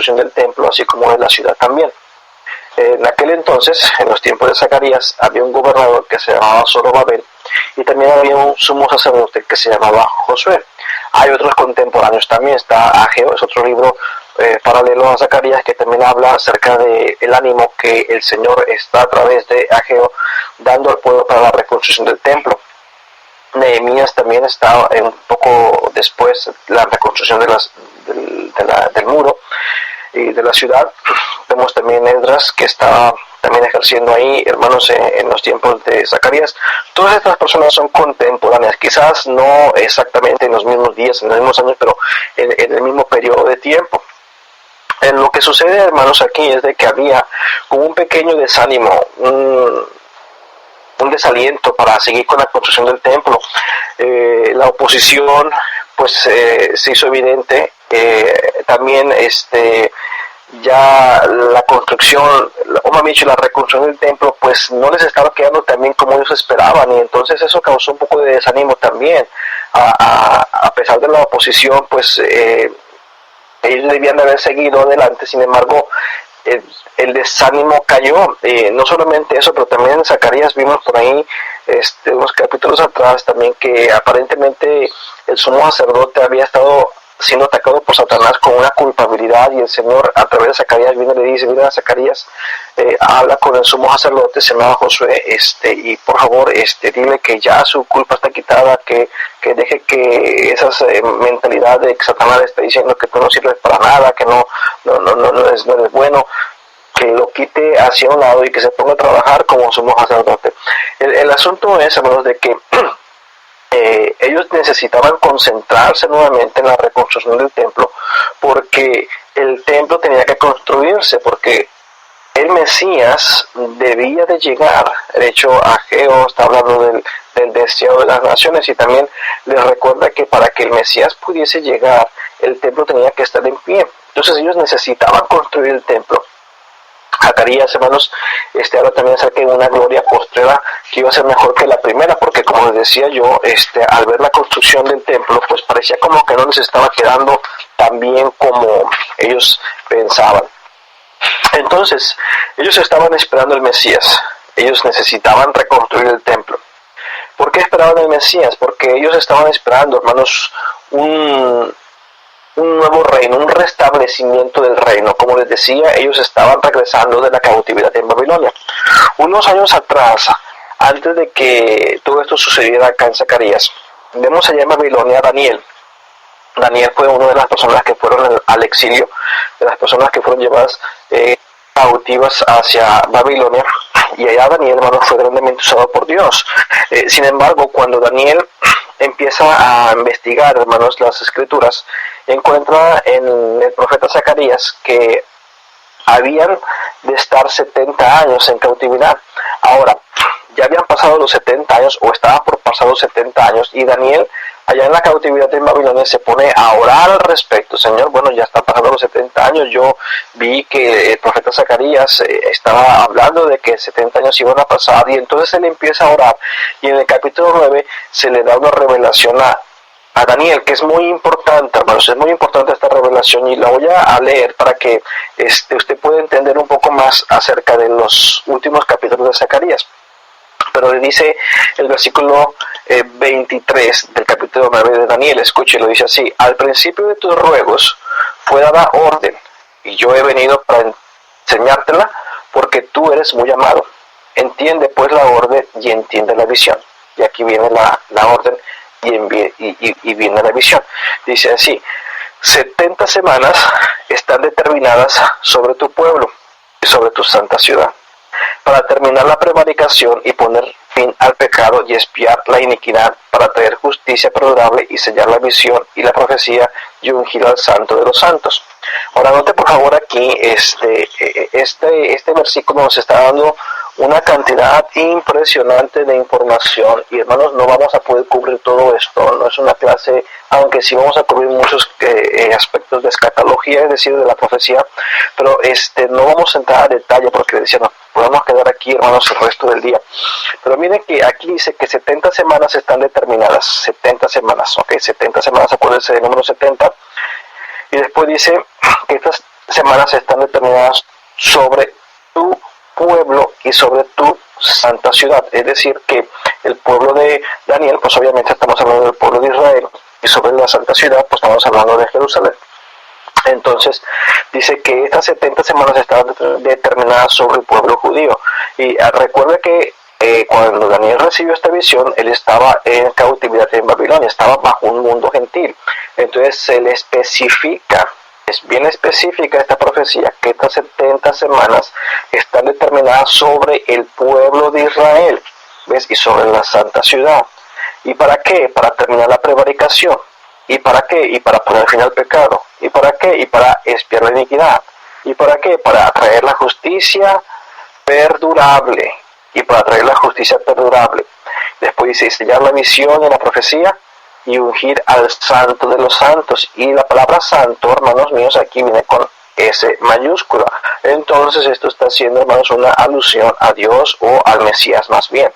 reconstrucción del templo, así como de la ciudad también. En aquel entonces, en los tiempos de Zacarías, había un gobernador que se llamaba Zorobabel y también había un sumo sacerdote que se llamaba Josué. Hay otros contemporáneos también, está Ageo, es otro libro paralelo a Zacarías que también habla acerca del ánimo que el Señor está a través de Ageo dando al pueblo para la reconstrucción del templo. Nehemías también está un poco después la reconstrucción del muro y de la ciudad. Vemos también Esdras que está también ejerciendo ahí, hermanos, en los tiempos de Zacarías. Todas estas personas son contemporáneas, quizás no exactamente en los mismos días, en los mismos años, pero en el mismo periodo de tiempo. Lo que sucede, hermanos, aquí es de que había como un pequeño desánimo, un desaliento para seguir con la construcción del templo. La oposición pues se hizo evidente. También ya la construcción, o más dicho, la reconstrucción del templo pues no les estaba quedando tan bien como ellos esperaban, y entonces eso causó un poco de desánimo también. A pesar de la oposición, pues ellos debían de haber seguido adelante. Sin embargo, el desánimo cayó. No solamente eso, pero también en Zacarías vimos por ahí unos capítulos atrás también que aparentemente el sumo sacerdote había estado siendo atacado por Satanás con una culpabilidad, y el Señor a través de Zacarías viene y le dice: mira, Zacarías, habla con el sumo sacerdote, se llama Josué, y por favor dile que ya su culpa está quitada, que deje que esas mentalidad de que Satanás le está diciendo que tú no sirves para nada, que no eres bueno, que lo quite hacia un lado y que se ponga a trabajar como sumo sacerdote. El asunto es, hermanos, de que ellos necesitaban concentrarse nuevamente en la reconstrucción del templo, porque el templo tenía que construirse, porque el Mesías debía de llegar. De hecho, Ageo está hablando del deseo de las naciones, y también les recuerda que para que el Mesías pudiese llegar, el templo tenía que estar en pie. Entonces ellos necesitaban construir el templo. Zacarías, hermanos, habla también acerca de una gloria postrera que iba a ser mejor que la primera, porque como les decía yo, al ver la construcción del templo, pues parecía como que no les estaba quedando tan bien como ellos pensaban. Entonces, ellos estaban esperando el Mesías, ellos necesitaban reconstruir el templo. ¿Por qué esperaban el Mesías? Porque ellos estaban esperando, hermanos, un nuevo reino, un restablecimiento del reino. Como les decía, ellos estaban regresando de la cautividad en Babilonia. Unos años atrás, antes de que todo esto sucediera acá en Zacarías, vemos allá en Babilonia a Daniel. Daniel fue una de las personas que fueron al exilio, de las personas que fueron llevadas cautivas hacia Babilonia, y allá Daniel, hermano, fue grandemente usado por Dios. Sin embargo, cuando Daniel empieza a investigar, hermanos, las escrituras, encuentra en el profeta Zacarías que habían de estar 70 años en cautividad. Ahora, ya habían pasado los 70 años, o estaban por pasar los 70 años, y Daniel, allá en la cautividad en Babilonia, se pone a orar al respecto. Señor, bueno, ya están pasando los 70 años, yo vi que el profeta Zacarías estaba hablando de que 70 años iban a pasar, y entonces él empieza a orar, y en el capítulo 9 se le da una revelación a Daniel, que es muy importante, hermanos, es muy importante esta revelación, y la voy a leer para que usted pueda entender un poco más acerca de los últimos capítulos de Zacarías. Pero le dice el versículo 23 del capítulo 9 de Daniel, escuche, lo dice así: al principio de tus ruegos fue dada orden, y yo he venido para enseñártela, porque tú eres muy amado. Entiende pues la orden y entiende la visión. Y aquí viene la orden y viene la visión. Dice así: 70 semanas están determinadas sobre tu pueblo y sobre tu santa ciudad, para terminar la prevaricación y poner fin al pecado y expiar la iniquidad, para traer justicia perdurable y sellar la visión y la profecía y ungir al santo de los santos. Ahora note por favor aquí, este versículo nos está dando una cantidad impresionante de información, y hermanos, no vamos a poder cubrir todo esto, no es una clase, aunque sí vamos a cubrir muchos aspectos de escatología, es decir, de la profecía, pero no vamos a entrar a detalle, porque decía, no podemos quedar aquí, hermanos, el resto del día. Pero miren que aquí dice que 70 semanas están determinadas, 70 semanas, ok, 70 semanas, acuérdense del número 70, y después dice que estas semanas están determinadas sobre tu pueblo y sobre tu santa ciudad. Es decir, que el pueblo de Daniel, pues obviamente estamos hablando del pueblo de Israel, y sobre la santa ciudad, pues estamos hablando de Jerusalén. Entonces, dice que estas 70 semanas estaban determinadas sobre el pueblo judío. Y recuerda que cuando Daniel recibió esta visión, él estaba en cautividad en Babilonia, estaba bajo un mundo gentil. Entonces se le especifica, es bien específica esta profecía, que estas 70 semanas están determinadas sobre el pueblo de Israel, ¿ves? Y sobre la santa ciudad. ¿Y para qué? Para terminar la prevaricación. ¿Y para qué? Y para poner fin al pecado. ¿Y para qué? Y para expiar la iniquidad. ¿Y para qué? Para traer la justicia perdurable. Y para traer la justicia perdurable. Después dice, sellar la visión y la profecía y ungir al santo de los santos. Y la palabra santo, hermanos míos, aquí viene con S mayúscula. Entonces esto está haciendo, hermanos, una alusión a Dios o al Mesías más bien.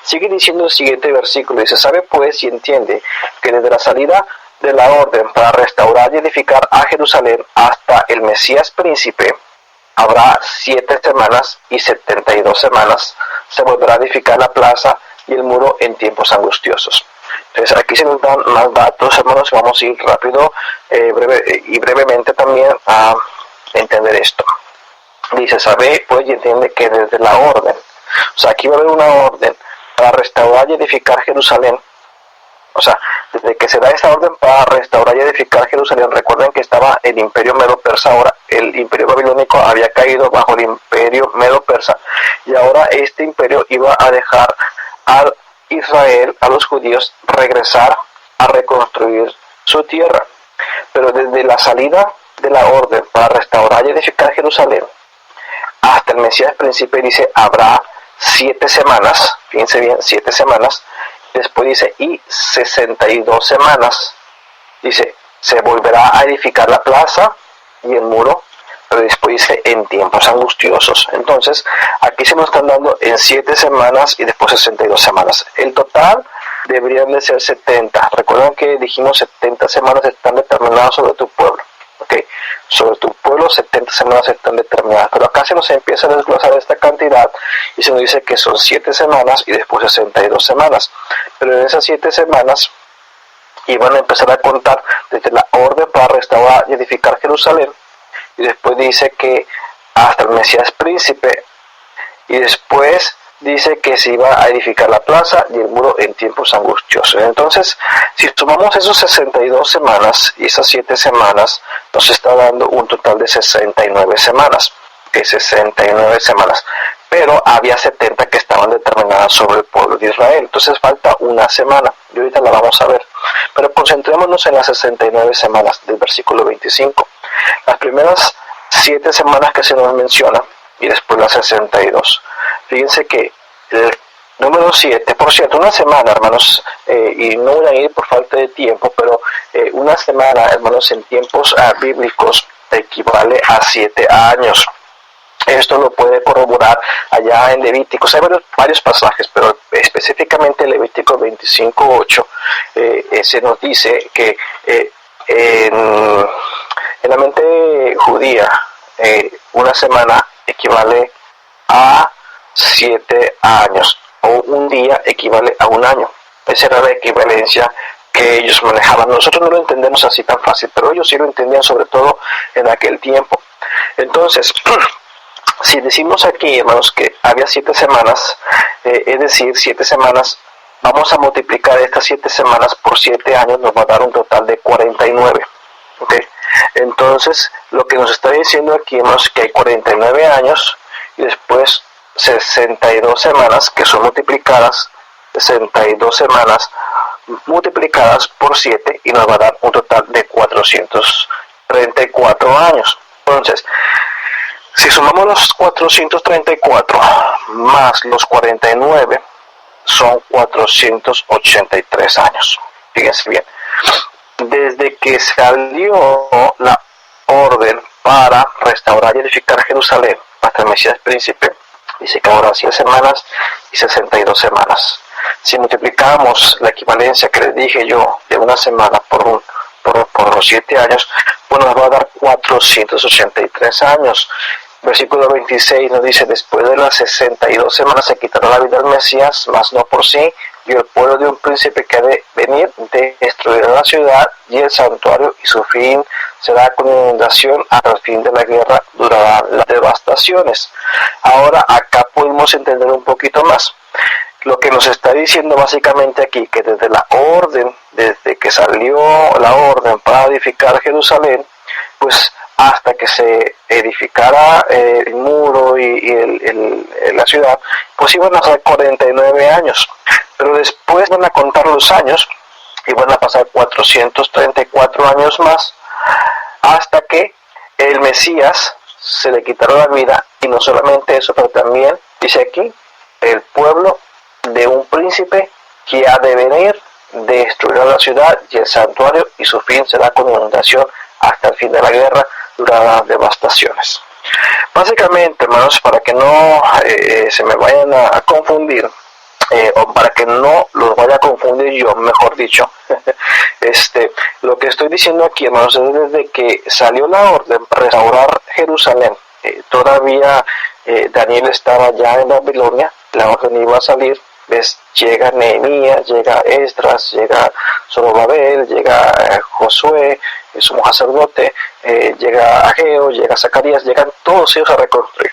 Sigue diciendo el siguiente versículo, dice, sabe pues y entiende que desde la salida de la orden para restaurar y edificar a Jerusalén hasta el Mesías príncipe, habrá 7 semanas y 72 semanas, se volverá a edificar la plaza y el muro en tiempos angustiosos. Entonces aquí se nos dan más datos, hermanos, vamos a ir rápido brevemente también a entender esto. Dice, sabe pues y entiende que desde la orden, o sea, aquí va a haber una orden para restaurar y edificar Jerusalén. O sea, desde que se da esta orden para restaurar y edificar Jerusalén, recuerden que estaba el imperio medo-persa, ahora el imperio babilónico había caído bajo el imperio medo-persa, y ahora este imperio iba a dejar a Israel, a los judíos, regresar a reconstruir su tierra. Pero desde la salida de la orden para restaurar y edificar Jerusalén hasta el Mesías príncipe, dice, habrá 7 semanas, fíjense bien, 7 semanas, después dice, y 62 semanas, dice, se volverá a edificar la plaza y el muro, pero después dice, en tiempos angustiosos. Entonces, aquí se nos están dando en 7 semanas y después 62 semanas. El total deberían de ser 70. Recuerden que dijimos 70 semanas están determinadas sobre tu pueblo. Okay. Sobre tu pueblo 70 semanas están determinadas, pero acá se nos empieza a desglosar esta cantidad y se nos dice que son 7 semanas y después 62 semanas, pero en esas 7 semanas iban a empezar a contar desde la orden para restaurar y edificar Jerusalén, y después dice que hasta el Mesías príncipe, y después dice que se iba a edificar la plaza y el muro en tiempos angustiosos. Entonces, si sumamos esos 62 semanas y esas 7 semanas, nos está dando un total de 69 semanas. Que 69 semanas. Pero había 70 que estaban determinadas sobre el pueblo de Israel. Entonces falta una semana. Y ahorita la vamos a ver. Pero concentrémonos en las 69 semanas del versículo 25. Las primeras 7 semanas que se nos menciona y después las 62. Fíjense que el número 7, por cierto, una semana, hermanos, y no voy a ir por falta de tiempo, pero una semana, hermanos, en tiempos bíblicos equivale a 7 años. Esto lo puede corroborar allá en Levíticos. Hay varios pasajes, pero específicamente en Levítico 25:8 se nos dice que en la mente judía una semana equivale a 7 años, o un día equivale a un año. Esa era la equivalencia que ellos manejaban. Nosotros no lo entendemos así tan fácil, pero ellos sí lo entendían, sobre todo en aquel tiempo. Entonces, si decimos aquí, hermanos, que había 7 semanas, es decir, 7 semanas, vamos a multiplicar estas 7 semanas por 7 años, nos va a dar un total de 49. ¿Okay? Entonces, lo que nos está diciendo aquí, hermanos, que hay 49 años y después 62 semanas que son multiplicadas, 62 semanas multiplicadas por 7 y nos va a dar un total de 434 años. Entonces, si sumamos los 434 más los 49, son 483 años. Fíjense bien. Desde que salió la orden para restaurar y edificar Jerusalén hasta el Mesías príncipe, dice que ahora 100 semanas y 62 semanas. Si multiplicamos la equivalencia que les dije yo de una semana por por los 7 años, pues nos va a dar 483 años. Versículo 26 nos dice: después de las 62 semanas se quitará la vida del Mesías, mas no por sí, y el pueblo de un príncipe que ha de venir destruirá la ciudad y el santuario, y su fin será con inundación. Hasta el fin de la guerra durarán las devastaciones. Ahora acá podemos entender un poquito más lo que nos está diciendo básicamente aquí, que desde que salió la orden para edificar Jerusalén, pues hasta que se edificara el muro y la ciudad, pues iban a ser 49 años. Pero después van a contar los años y van a pasar 434 años más, hasta que el Mesías se le quitará la vida. Y no solamente eso, pero también dice aquí: el pueblo de un príncipe que ha de venir destruirá la ciudad y el santuario, y su fin será con inundación. Hasta el fin de la guerra durarán devastaciones. Básicamente, hermanos, para que no se me vayan a confundir, o para que no los vaya a confundir yo, mejor dicho, lo que estoy diciendo aquí, hermanos, es desde que salió la orden para restaurar Jerusalén. Todavía Daniel estaba ya en Babilonia, la orden iba a salir. ¿Ves? Llega Nehemías, llega Esdras, llega Zorobabel, llega Josué, el sumo sacerdote, llega Ageo, llega Zacarías, llegan todos ellos a reconstruir.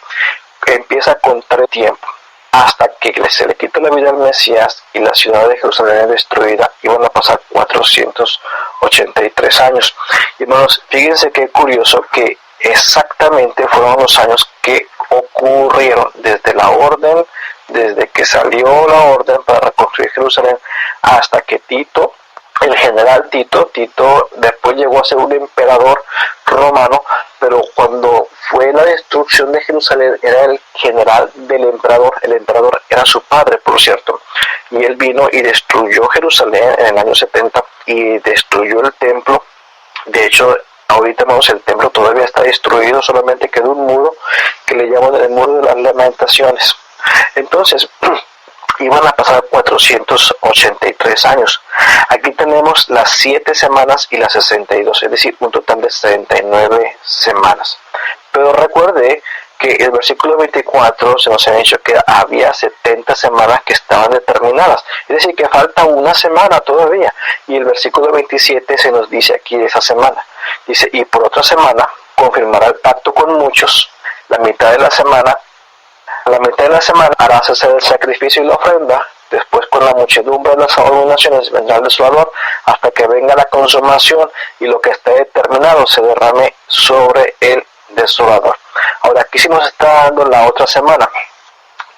Empieza con 3 tiempos, hasta que se le quita la vida al Mesías y la ciudad de Jerusalén es destruida, y van a pasar 483 años. Y hermanos, fíjense qué curioso que exactamente fueron los años que ocurrieron desde que salió la orden para reconstruir Jerusalén hasta que Tito, el general Tito después llegó a ser un emperador romano, pero cuando fue la destrucción de Jerusalén era el general del emperador. El emperador era su padre, por cierto, y él vino y destruyó Jerusalén en el año 70 y destruyó el templo. De hecho, ahorita, vamos, el templo todavía está destruido, solamente quedó un muro que le llaman el muro de las lamentaciones. Entonces, iban a pasar 483 años. Aquí tenemos las 7 semanas y las 62, es decir, un total de 79 semanas. Pero recuerde que el versículo 24 se nos ha dicho que había 70 semanas que estaban determinadas, es decir, que falta una semana todavía. Y el versículo 27 se nos dice aquí de esa semana, dice: y por otra semana confirmará el pacto con muchos. A la mitad de la semana hará cesar el sacrificio y la ofrenda. Después, con la muchedumbre de las abominaciones vendrá el desolador, hasta que venga la consumación y lo que esté determinado se derrame sobre el desolador. Ahora, aquí sí nos está dando la otra semana.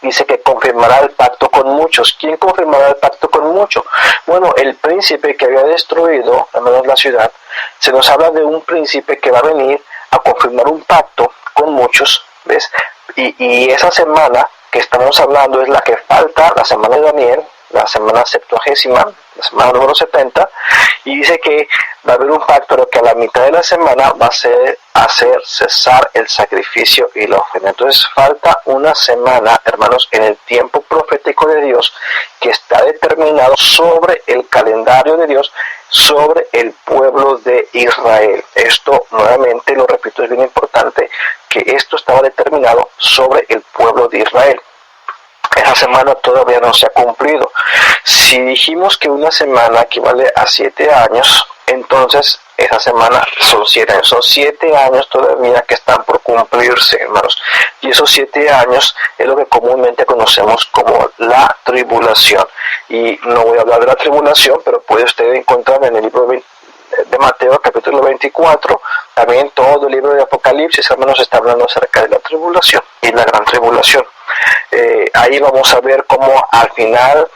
Dice que confirmará el pacto con muchos. ¿Quién confirmará el pacto con muchos? Bueno, el príncipe que había destruido la ciudad. Se nos habla de un príncipe que va a venir a confirmar un pacto con muchos, ¿ves? Y esa semana que estamos hablando es la que falta, la semana de Daniel, la semana 70ª, la semana número 70, y dice que va a haber un pacto, pero que a la mitad de la semana va a ser hacer cesar el sacrificio y la ofrenda. Entonces falta una semana, hermanos, en el tiempo profético de Dios, que está determinado sobre el calendario de Dios, sobre el pueblo de Israel. Esto, nuevamente lo repito, es bien importante, que esto estaba determinado sobre el pueblo de Israel. Esa semana todavía no se ha cumplido. Si dijimos que una semana equivale a 7 años, entonces esa semana son 7 años. Son 7 años todavía que están por cumplirse, hermanos. Y esos 7 años es lo que comúnmente conocemos como la tribulación. Y no voy a hablar de la tribulación, pero puede usted encontrar en el libro de Mateo, capítulo 24, también todo el libro de Apocalipsis, hermanos, está hablando acerca de la tribulación y la gran tribulación. Ahí vamos a ver cómo al final,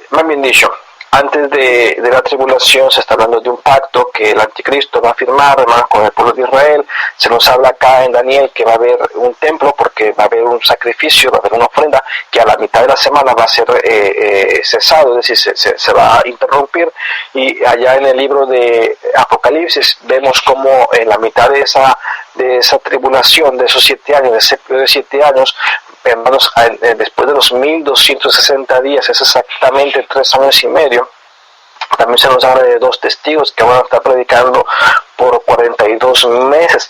más bien dicho, antes de la tribulación se está hablando de un pacto que el anticristo va a firmar, hermanos, con el pueblo de Israel. Se nos habla acá en Daniel que va a haber un templo porque va a haber un sacrificio, va a haber una ofrenda que a la mitad de la semana va a ser cesado, es decir, se va a interrumpir. Y allá en el libro de Apocalipsis vemos como en la mitad de esa tribulación, de esos 7 años, de ese periodo de 7 años, hermanos, después de los 1260 días, es exactamente 3 años y medio, También se nos habla de 2 testigos que van a estar predicando por 42 meses.